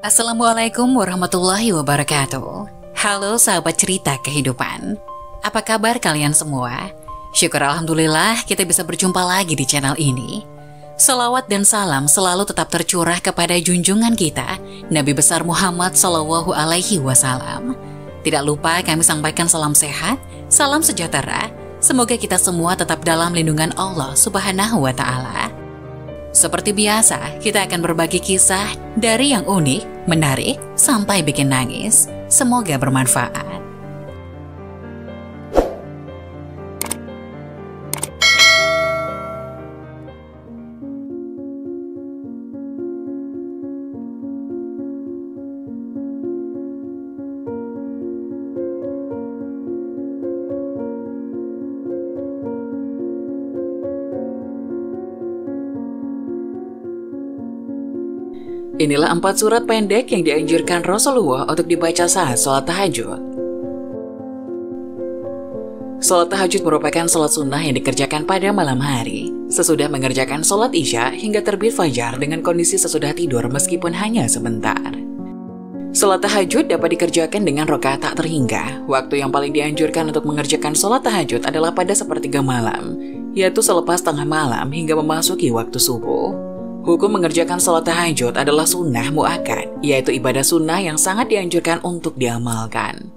Assalamualaikum warahmatullahi wabarakatuh. Halo sahabat cerita kehidupan. Apa kabar kalian semua? Syukur alhamdulillah kita bisa berjumpa lagi di channel ini. Salawat dan salam selalu tetap tercurah kepada junjungan kita, Nabi besar Muhammad SAW. Tidak lupa kami sampaikan salam sehat, salam sejahtera. Semoga kita semua tetap dalam lindungan Allah Subhanahu wa Ta'ala. Seperti biasa, kita akan berbagi kisah dari yang unik, menarik, sampai bikin nangis. Semoga bermanfaat. Inilah 4 surat pendek yang dianjurkan Rasulullah untuk dibaca saat sholat tahajud. Sholat tahajud merupakan sholat sunnah yang dikerjakan pada malam hari, sesudah mengerjakan sholat isya hingga terbit fajar dengan kondisi sesudah tidur meskipun hanya sebentar. Sholat tahajud dapat dikerjakan dengan rakaat tak terhingga. Waktu yang paling dianjurkan untuk mengerjakan sholat tahajud adalah pada sepertiga malam, yaitu selepas tengah malam hingga memasuki waktu subuh. Hukum mengerjakan sholat tahajud adalah sunnah mu'akkad, yaitu ibadah sunnah yang sangat dianjurkan untuk diamalkan.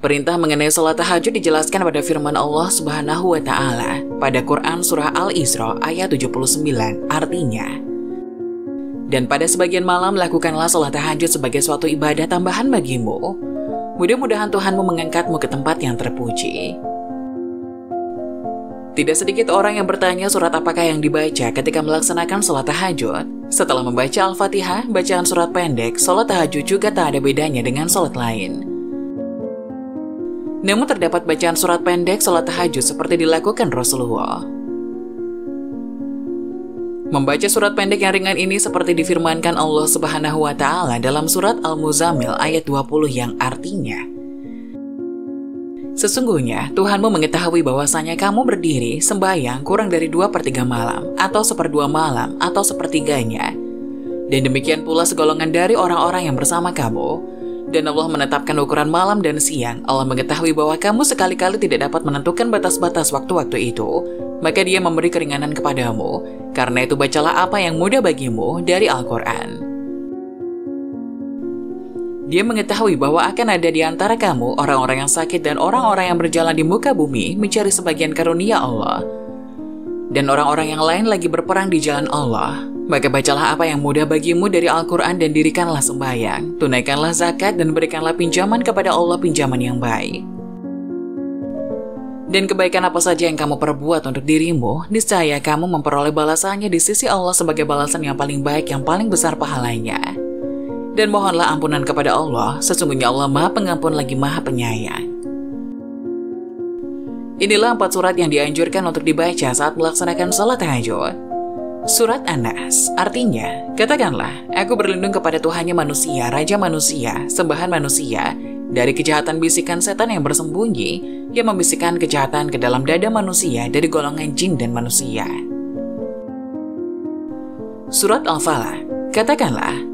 Perintah mengenai sholat tahajud dijelaskan pada firman Allah Subhanahu wa Ta'ala pada Quran Surah Al-Isra ayat 79, artinya, "Dan pada sebagian malam lakukanlah sholat tahajud sebagai suatu ibadah tambahan bagimu. Mudah-mudahan Tuhanmu mengangkatmu ke tempat yang terpuji." Tidak sedikit orang yang bertanya surat apakah yang dibaca ketika melaksanakan sholat tahajud. Setelah membaca Al-Fatihah, bacaan surat pendek, sholat tahajud juga tak ada bedanya dengan sholat lain. Namun terdapat bacaan surat pendek sholat tahajud seperti dilakukan Rasulullah. Membaca surat pendek yang ringan ini seperti difirmankan Allah Subhanahu wa Ta'ala dalam surat Al-Muzammil ayat 20 yang artinya, "Sesungguhnya Tuhanmu mengetahui bahwasanya kamu berdiri sembahyang kurang dari 2/3 malam, atau 1/2 malam, atau sepertiganya. Dan demikian pula segolongan dari orang-orang yang bersama kamu. Dan Allah menetapkan ukuran malam dan siang. Allah mengetahui bahwa kamu sekali-kali tidak dapat menentukan batas-batas waktu-waktu itu. Maka Dia memberi keringanan kepadamu. Karena itu bacalah apa yang mudah bagimu dari Al-Quran. Dia mengetahui bahwa akan ada di antara kamu orang-orang yang sakit dan orang-orang yang berjalan di muka bumi mencari sebagian karunia Allah. Dan orang-orang yang lain lagi berperang di jalan Allah. Maka bacalah apa yang mudah bagimu dari Al-Quran dan dirikanlah sembahyang. Tunaikanlah zakat dan berikanlah pinjaman kepada Allah pinjaman yang baik. Dan kebaikan apa saja yang kamu perbuat untuk dirimu, niscaya kamu memperoleh balasannya di sisi Allah sebagai balasan yang paling baik, yang paling besar pahalanya. Dan mohonlah ampunan kepada Allah, sesungguhnya Allah Maha Pengampun lagi Maha Penyayang." Inilah 4 surat yang dianjurkan untuk dibaca saat melaksanakan sholat tahajud. Surat An-Nas, artinya, "Katakanlah, aku berlindung kepada Tuhannya manusia, Raja manusia, sembahan manusia, dari kejahatan bisikan setan yang bersembunyi, yang membisikkan kejahatan ke dalam dada manusia dari golongan jin dan manusia." Surat Al-Falaq, "Katakanlah,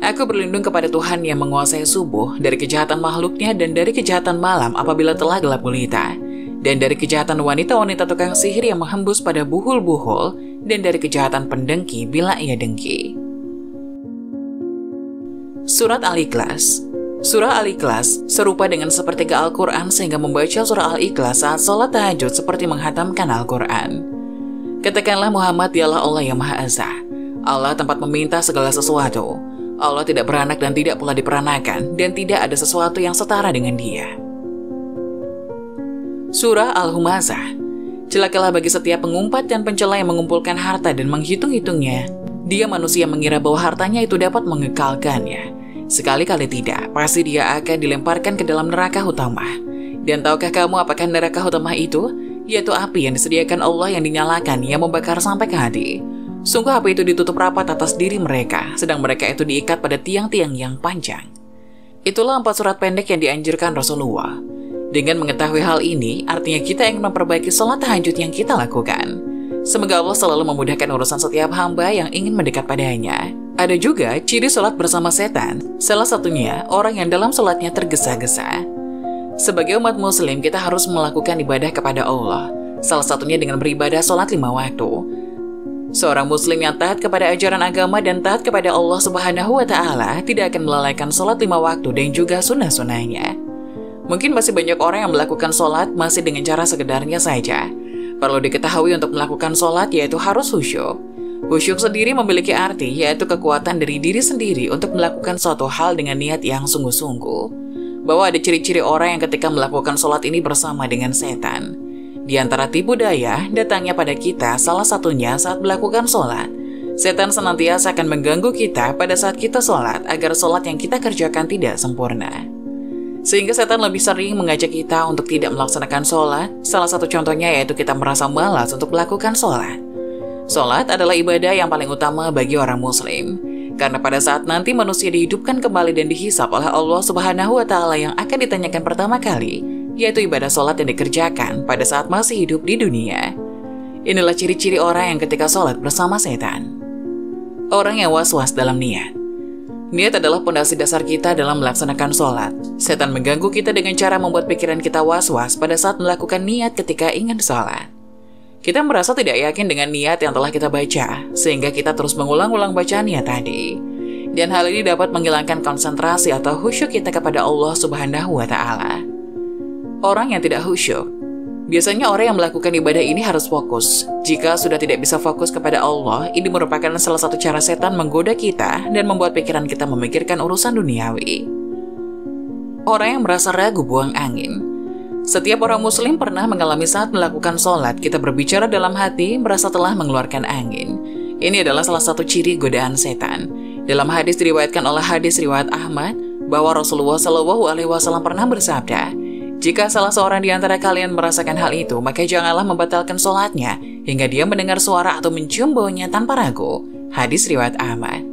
aku berlindung kepada Tuhan yang menguasai subuh dari kejahatan makhluknya dan dari kejahatan malam apabila telah gelap gulita, dan dari kejahatan wanita-wanita tukang sihir yang menghembus pada buhul-buhul, dan dari kejahatan pendengki bila ia dengki." Surat Al-Ikhlas. Surah Al-Ikhlas serupa dengan sepertiga Al-Quran sehingga membaca surah Al-Ikhlas saat sholat tahajud seperti menghatamkan Al-Quran. Katakanlah Muhammad dialah Allah yang Maha Esa. Allah tempat meminta segala sesuatu. Allah tidak beranak dan tidak pula diperanakan, dan tidak ada sesuatu yang setara dengan Dia. Surah Al-Humazah. Celakalah bagi setiap pengumpat dan pencela yang mengumpulkan harta dan menghitung-hitungnya. Dia manusia mengira bahwa hartanya itu dapat mengekalkannya. Sekali-kali tidak, pasti dia akan dilemparkan ke dalam neraka hutamah. Dan tahukah kamu apakah neraka hutamah itu? Yaitu api yang disediakan Allah yang dinyalakan yang membakar sampai ke hati. Sungguh api itu ditutup rapat atas diri mereka, sedang mereka itu diikat pada tiang-tiang yang panjang. Itulah 4 surat pendek yang dianjurkan Rasulullah. Dengan mengetahui hal ini, artinya kita ingin memperbaiki sholat tahajud yang kita lakukan. Semoga Allah selalu memudahkan urusan setiap hamba yang ingin mendekat padanya. Ada juga ciri sholat bersama setan, salah satunya orang yang dalam sholatnya tergesa-gesa. Sebagai umat muslim, kita harus melakukan ibadah kepada Allah, salah satunya dengan beribadah sholat 5 waktu. Seorang muslim yang taat kepada ajaran agama dan taat kepada Allah Subhanahu wa Ta'ala tidak akan melalaikan sholat 5 waktu dan juga sunnah-sunnahnya. Mungkin masih banyak orang yang melakukan sholat masih dengan cara sekedarnya saja. Perlu diketahui untuk melakukan sholat yaitu harus khusyuk. Khusyuk sendiri memiliki arti yaitu kekuatan dari diri sendiri untuk melakukan suatu hal dengan niat yang sungguh-sungguh. Bahwa ada ciri-ciri orang yang ketika melakukan sholat ini bersama dengan setan. Di antara tipu daya datangnya pada kita salah satunya saat melakukan sholat. Setan senantiasa akan mengganggu kita pada saat kita sholat agar sholat yang kita kerjakan tidak sempurna. Sehingga setan lebih sering mengajak kita untuk tidak melaksanakan sholat. Salah satu contohnya yaitu kita merasa malas untuk melakukan sholat. Sholat adalah ibadah yang paling utama bagi orang muslim. Karena pada saat nanti manusia dihidupkan kembali dan dihisap oleh Allah Subhanahu wa Ta'ala yang akan ditanyakan pertama kali, yaitu ibadah sholat yang dikerjakan pada saat masih hidup di dunia. Inilah ciri-ciri orang yang ketika sholat bersama setan. Orang yang was-was dalam niat. Niat adalah pondasi dasar kita dalam melaksanakan sholat. Setan mengganggu kita dengan cara membuat pikiran kita was-was pada saat melakukan niat ketika ingin sholat. Kita merasa tidak yakin dengan niat yang telah kita baca, sehingga kita terus mengulang-ulang bacaan niat tadi. Dan hal ini dapat menghilangkan konsentrasi atau khusyuk kita kepada Allah Subhanahu wa Ta'ala. Orang yang tidak khusyuk, biasanya orang yang melakukan ibadah ini harus fokus. Jika sudah tidak bisa fokus kepada Allah, ini merupakan salah satu cara setan menggoda kita dan membuat pikiran kita memikirkan urusan duniawi. Orang yang merasa ragu buang angin. Setiap orang muslim pernah mengalami saat melakukan sholat, kita berbicara dalam hati, merasa telah mengeluarkan angin. Ini adalah salah satu ciri godaan setan. Dalam hadis diriwayatkan oleh hadis riwayat Ahmad, bahwa Rasulullah SAW pernah bersabda, jika salah seorang di antara kalian merasakan hal itu, maka janganlah membatalkan sholatnya, hingga dia mendengar suara atau mencium baunya tanpa ragu. Hadis riwayat Ahmad.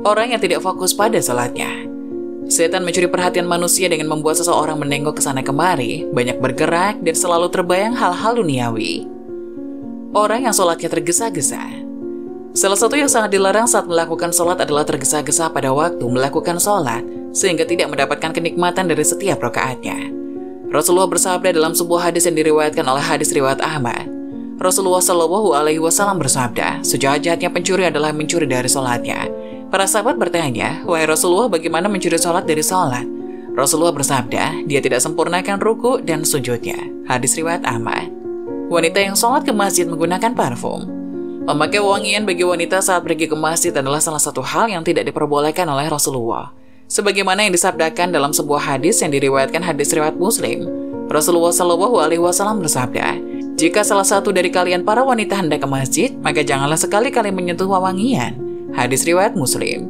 Orang yang tidak fokus pada sholatnya. Setan mencuri perhatian manusia dengan membuat seseorang menengok ke sana kemari, banyak bergerak, dan selalu terbayang hal-hal duniawi. Orang yang sholatnya tergesa-gesa. Salah satu yang sangat dilarang saat melakukan sholat adalah tergesa-gesa pada waktu melakukan sholat, sehingga tidak mendapatkan kenikmatan dari setiap rakaatnya. Rasulullah bersabda dalam sebuah hadis yang diriwayatkan oleh hadis riwayat Ahmad. Rasulullah SAW bersabda, sejahat-jahatnya pencuri adalah mencuri dari sholatnya. Para sahabat bertanya, wahai Rasulullah, bagaimana mencuri sholat dari sholat? Rasulullah bersabda, dia tidak sempurnakan ruku dan sujudnya. Hadis riwayat Ahmad. Wanita yang sholat ke masjid menggunakan parfum. Memakai wangian bagi wanita saat pergi ke masjid adalah salah satu hal yang tidak diperbolehkan oleh Rasulullah. Sebagaimana yang disabdakan dalam sebuah hadis yang diriwayatkan hadis riwayat Muslim. Rasulullah SAW bersabda, jika salah satu dari kalian para wanita hendak ke masjid, maka janganlah sekali-kali menyentuh wangian. Hadis riwayat Muslim.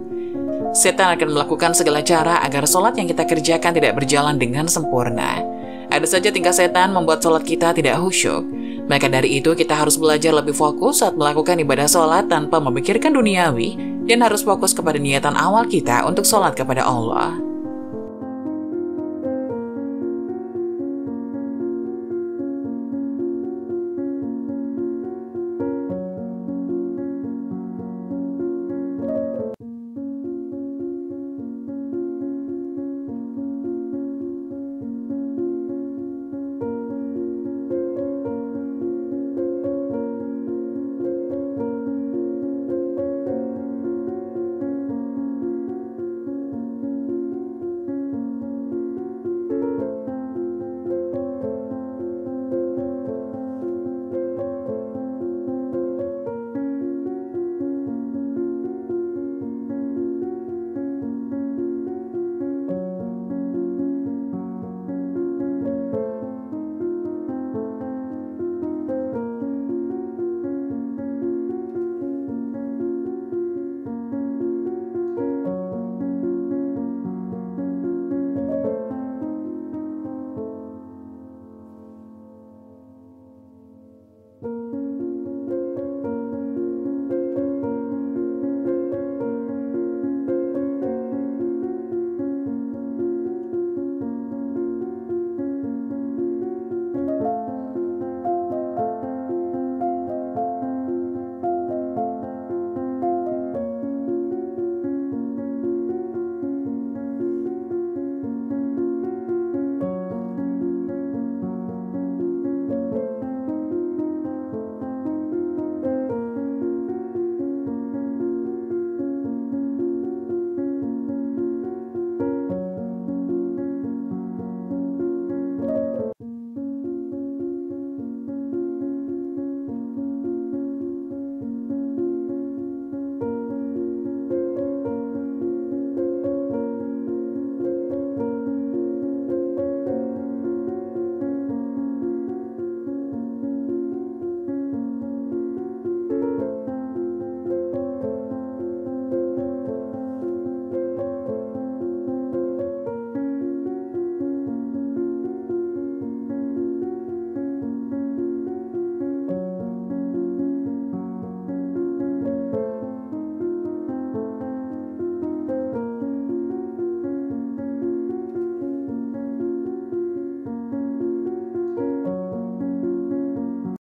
Setan akan melakukan segala cara agar sholat yang kita kerjakan tidak berjalan dengan sempurna. Ada saja tingkah setan membuat sholat kita tidak khusyuk. Maka dari itu kita harus belajar lebih fokus saat melakukan ibadah sholat tanpa memikirkan duniawi dan harus fokus kepada niatan awal kita untuk sholat kepada Allah.